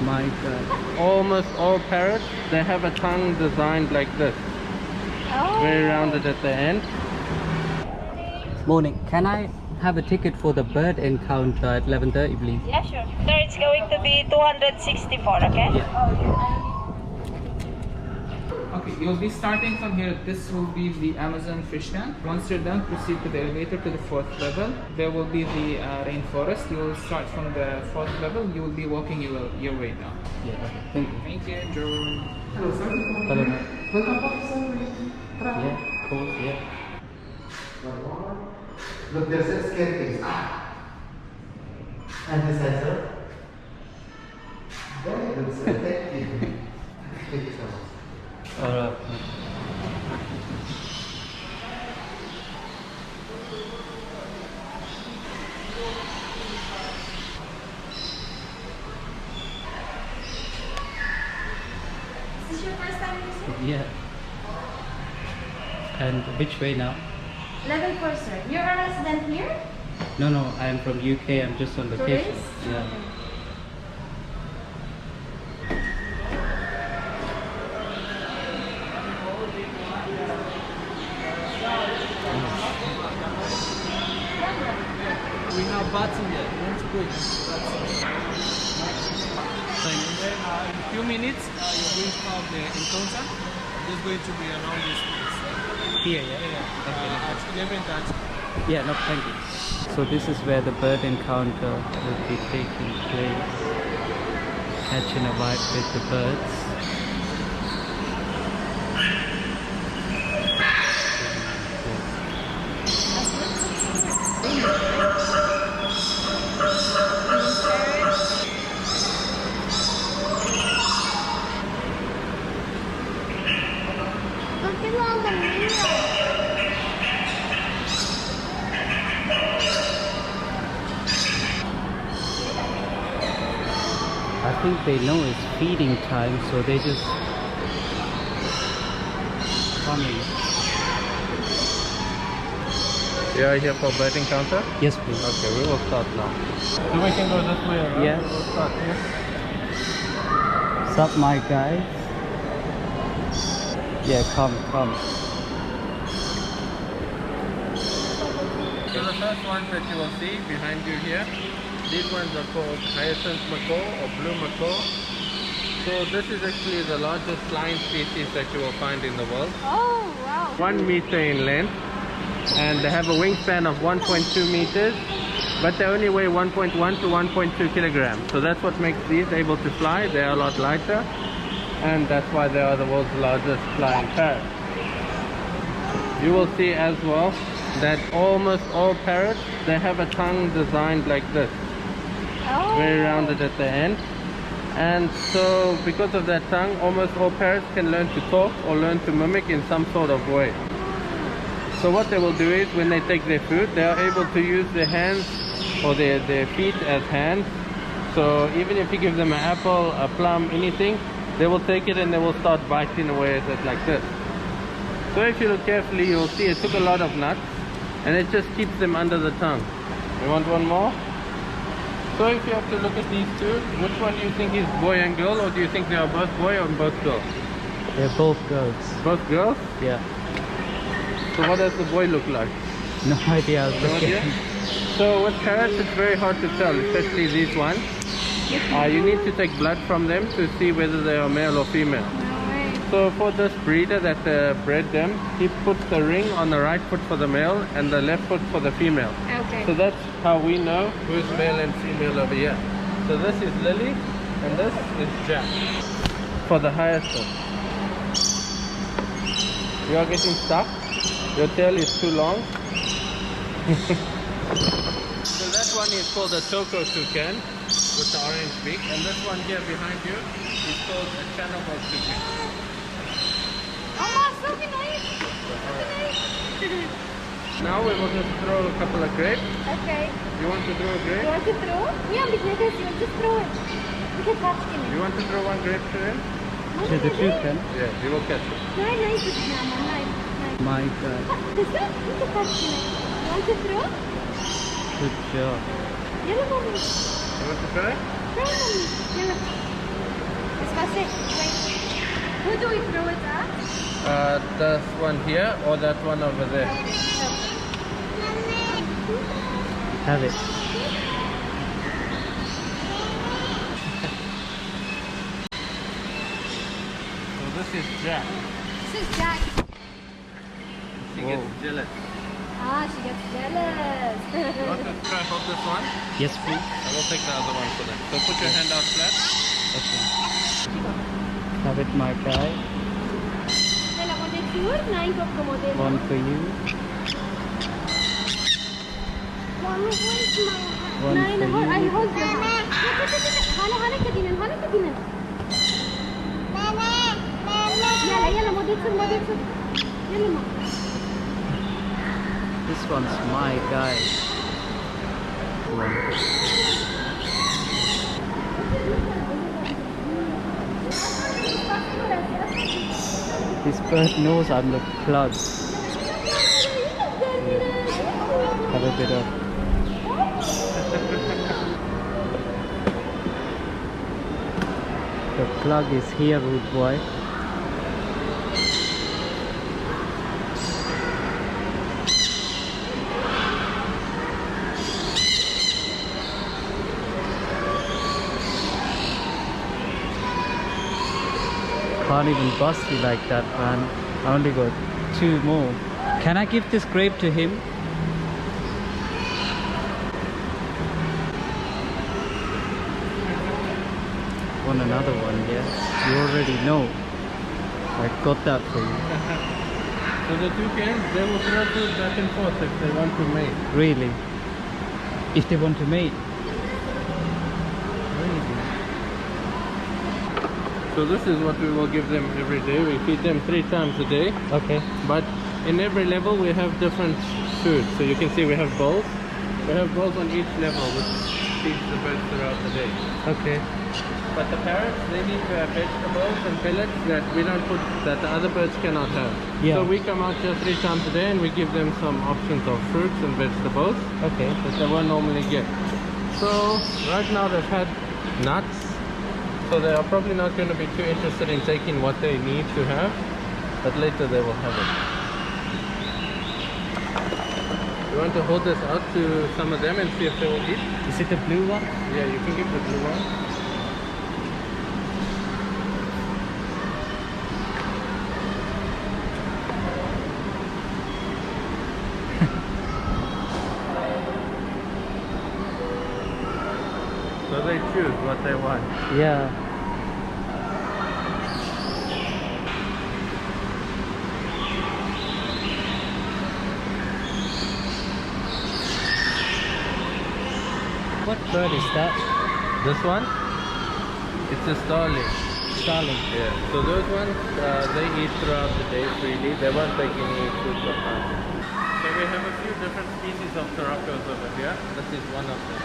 My God. Almost all parrots, they have a tongue designed like this. Very rounded at the end. Morning. Can I have a ticket for the bird encounter at 11:30, please? Yeah, sure. Sir, it's going to be 264, okay? Yeah. Okay, you'll be starting from here. This will be the Amazon fish tank. Once you're done, proceed to the elevator to the 4th level. There will be the rainforest. You will start from the 4th level. You will be walking your way down. Yeah, okay. Thank you. Thank you, John. Hello, sir. Hello. Welcome back, sir. Yeah, cool, yeah. Look, there's a scary things. And this side, sir. Very good, sir. Thank you. Thank you so much. Alright. Is this your first time using? Yeah. And which way now? Level 4, sir. You're a resident here? No, I am from UK. I'm just on vacation. Tourist? Yeah. Okay. We have bats in there. Don't put bats. And then in a few minutes, you're going to have the encounter. It's going to be around this place. Here, yeah? Yeah. Okay. At 11:30. Yeah, no, thank you. So this is where the bird encounter will be taking place. Catching a vibe with the birds. I think they know it's feeding time, so they just coming. You are here for bird encounter? Yes, please. Okay, we will start now. So we can go this way around. Yeah. We'll start here. What's up, my guys? Yeah, come. So the first ones that you will see behind you here, these ones are called hyacinth macaw or blue macaw. So this is actually the largest flying species that you will find in the world. Oh, wow. 1 meter in length, and they have a wingspan of 1.2 meters, but they only weigh 1.1 to 1.2 kilograms. So that's what makes these able to fly. They are a lot lighter, and that's why they are the world's largest flying parrot. You will see as well that almost all parrots, they have a tongue designed like this. Very rounded at the end. And so because of that tongue, almost all parrots can learn to talk or learn to mimic in some sort of way. So what they will do is when they take their food, they are able to use their hands or their feet as hands. So even if you give them an apple, a plum, anything, they will take it and they will start biting away at it like this. So if you look carefully, you'll see it took a lot of nuts and it just keeps them under the tongue. You want one more? So if you have to look at these two, which one do you think is boy and girl, or do you think they are both boy or both girl? They're both girls. Both girls? Yeah. So what does the boy look like? No idea. No idea? So with parrots it's very hard to tell, especially these ones. You need to take blood from them to see whether they are male or female. So for this breeder that bred them, he puts the ring on the right foot for the male and the left foot for the female. Okay. So that's how we know who's male and female over here. So this is Lily and this is Jack for the hyacinth. You are getting stuck. Your tail is too long. So that one is called a Toko toucan with the orange beak, and this one here behind you is called a Channelbog toucan. Oh, so nice. Now we will just throw a couple of grapes. Okay. You want to throw a grape? You want to throw? Yeah, because you just throw it. You can catch it. You want to throw one grape to him? To the toucan? Yeah, he will catch it. Nice. My God. You can catch it. You want to throw? Good job. Yellow mommy. You want to try? Try mommy. Yellow. wait. Who do we throw it at? This one here or that one over there? Have it. So this is Jack. This is Jack. She Whoa. gets jealous. Ah, she gets jealous. You want to try hold this one? Yes, please. I will take the other one for them. So put your hand out flat. Okay. Have it, my guy. Della model 9 of the model. One for you. Mommy, where's my One hand? for I you. hold your hand. Hala كدينا يلا موديل يلا ما This one's my guy. One. This bird knows I'm the plug. Have a bit of. The plug is here, rude boy. Can't even bust you like that, man. I only got 2 more. Can I give this grape to him? Want another one, yeah? You already know. I got that for you. So the two cans, they will throw food back and forth if they want to mate. Really? If they want to mate? Really? So this is what we will give them every day. We feed them 3 times a day. Okay. But in every level we have different food. So you can see we have bowls. We have bowls on each level which feeds the birds throughout the day. Okay. But the parrots, they need to have vegetables and pellets that we don't put, that the other birds cannot have. Yeah. So we come out here 3 times a day and we give them some options of fruits and vegetables Okay. that they won't normally get. So right now they've had nuts. So they are probably not going to be too interested in taking what they need to have. But later they will have it. You want to hold this out to some of them and see if they will eat? Is it the blue one? Yeah, you can give the blue one. So they choose what they want. Yeah. What bird is that? This one, it's a starling. Starling. Yeah. So those ones, they eat throughout the day freely. They won't take any food from us. So we have a few different species of turacos over here. This is one of them.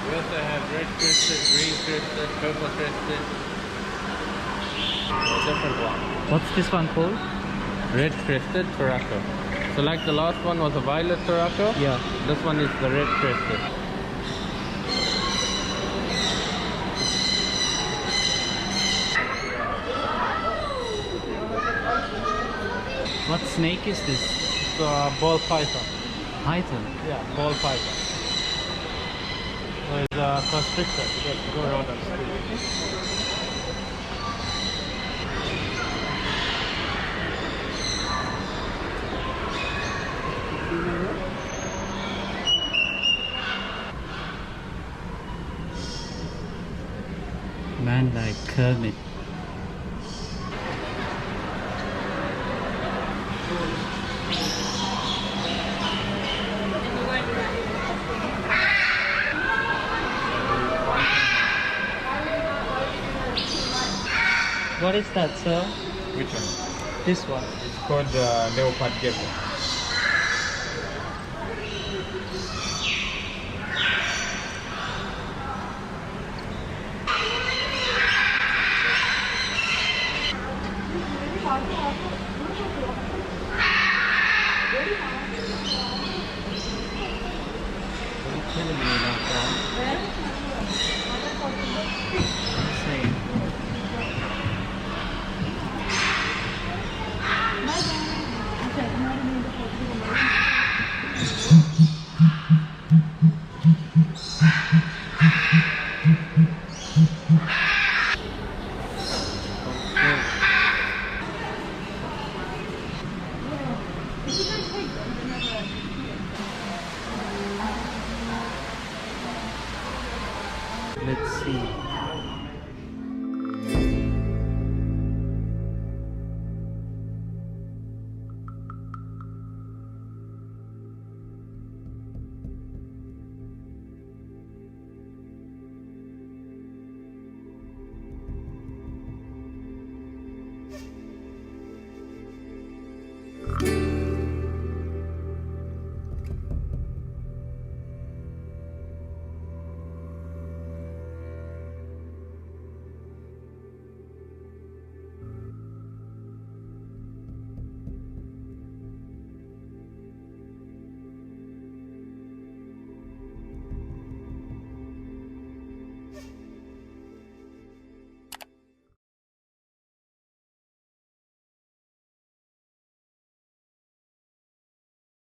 We also have red crested, green crested, purple crested. A different one. What's this one called? Red crested turaco. So like the last one was a violet turaco. Yeah. This one is the red crested. What snake is this? It's a ball python. Python. Yeah, ball python. So it's a constrictor. You get to go around and squeeze. Man like Kermit. What is that, sir? Which one? This one. It's called leopard gecko. Killing me like that. Insane.